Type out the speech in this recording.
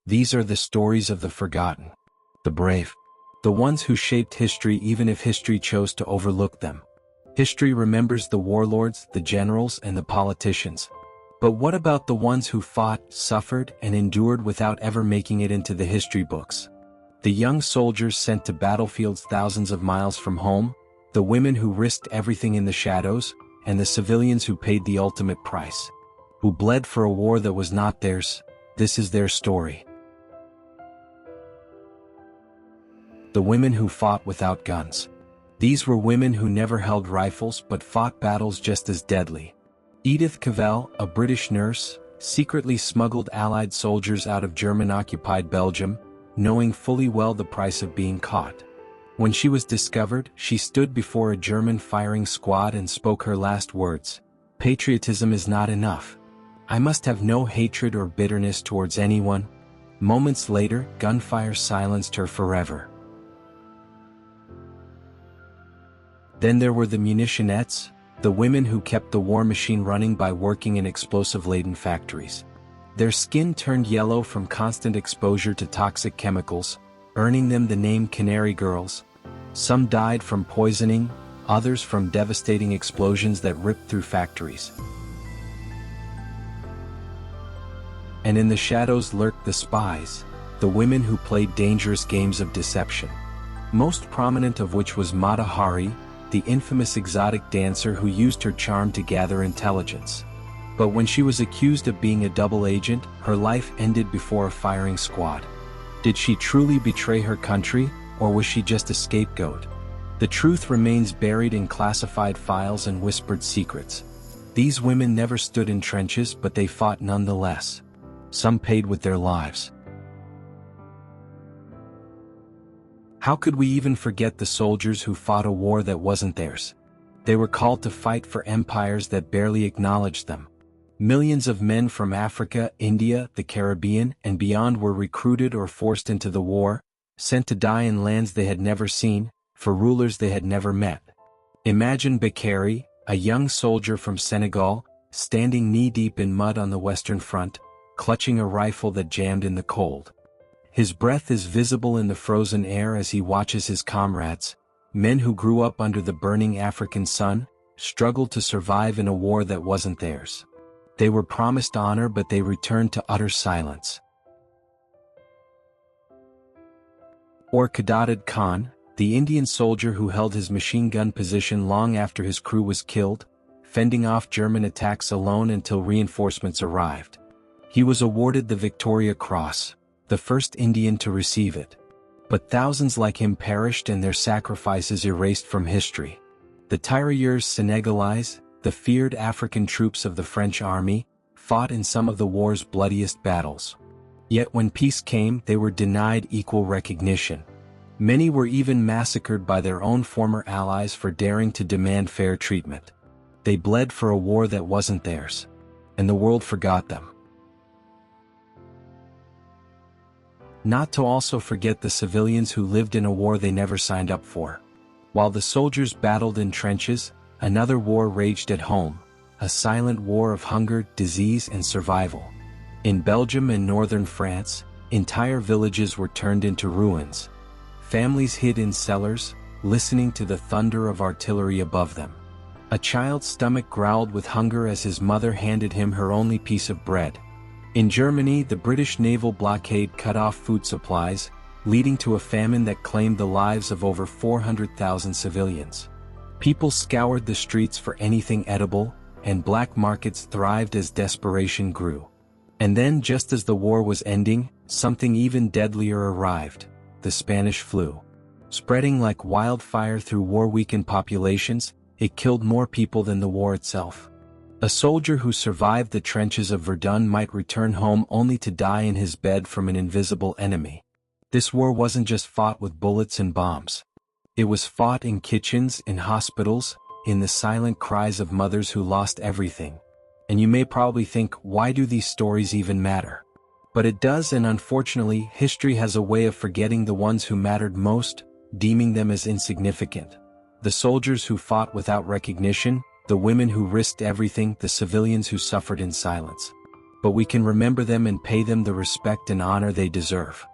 These are the stories of the forgotten, the brave, the ones who shaped history even if history chose to overlook them. History remembers the warlords, the generals, and the politicians. But what about the ones who fought, suffered, and endured without ever making it into the history books? The young soldiers sent to battlefields thousands of miles from home, the women who risked everything in the shadows, and the civilians who paid the ultimate price, who bled for a war that was not theirs. This is their story. The women who fought without guns. These were women who never held rifles but fought battles just as deadly. Edith Cavell, a British nurse, secretly smuggled Allied soldiers out of German-occupied Belgium, knowing fully well the price of being caught. When she was discovered, she stood before a German firing squad and spoke her last words: "Patriotism is not enough. I must have no hatred or bitterness towards anyone." Moments later, gunfire silenced her forever. Then there were the munitionettes, the women who kept the war machine running by working in explosive-laden factories. Their skin turned yellow from constant exposure to toxic chemicals, earning them the name Canary Girls. Some died from poisoning, others from devastating explosions that ripped through factories. And in the shadows lurked the spies, the women who played dangerous games of deception. Most prominent of which was Mata Hari, the infamous exotic dancer who used her charm to gather intelligence. But when she was accused of being a double agent, her life ended before a firing squad. Did she truly betray her country, or was she just a scapegoat? The truth remains buried in classified files and whispered secrets. These women never stood in trenches, but they fought nonetheless. Some paid with their lives. How could we even forget the soldiers who fought a war that wasn't theirs? They were called to fight for empires that barely acknowledged them. Millions of men from Africa, India, the Caribbean, and beyond were recruited or forced into the war, sent to die in lands they had never seen, for rulers they had never met. Imagine Bakary, a young soldier from Senegal, standing knee-deep in mud on the Western Front, clutching a rifle that jammed in the cold. His breath is visible in the frozen air as he watches his comrades, men who grew up under the burning African sun, struggle to survive in a war that wasn't theirs. They were promised honor, but they returned to utter silence. Or Kadadat Khan, the Indian soldier who held his machine gun position long after his crew was killed, fending off German attacks alone until reinforcements arrived. He was awarded the Victoria Cross, the first Indian to receive it. But thousands like him perished and their sacrifices erased from history. The Tirailleurs Senegalese, the feared African troops of the French army, fought in some of the war's bloodiest battles. Yet when peace came, they were denied equal recognition. Many were even massacred by their own former allies for daring to demand fair treatment. They bled for a war that wasn't theirs. And the world forgot them. Not to also forget the civilians who lived in a war they never signed up for. While the soldiers battled in trenches, another war raged at home, a silent war of hunger, disease, and survival. In Belgium and northern France, entire villages were turned into ruins. Families hid in cellars, listening to the thunder of artillery above them. A child's stomach growled with hunger as his mother handed him her only piece of bread. In Germany, the British naval blockade cut off food supplies, leading to a famine that claimed the lives of over 400,000 civilians. People scoured the streets for anything edible, and black markets thrived as desperation grew. And then, just as the war was ending, something even deadlier arrived: the Spanish flu. Spreading like wildfire through war-weakened populations, it killed more people than the war itself. A soldier who survived the trenches of Verdun might return home only to die in his bed from an invisible enemy. This war wasn't just fought with bullets and bombs. It was fought in kitchens, in hospitals, in the silent cries of mothers who lost everything. And you may probably think, why do these stories even matter? But it does, and unfortunately, history has a way of forgetting the ones who mattered most, deeming them as insignificant. The soldiers who fought without recognition, the women who risked everything, the civilians who suffered in silence. but we can remember them and pay them the respect and honor they deserve.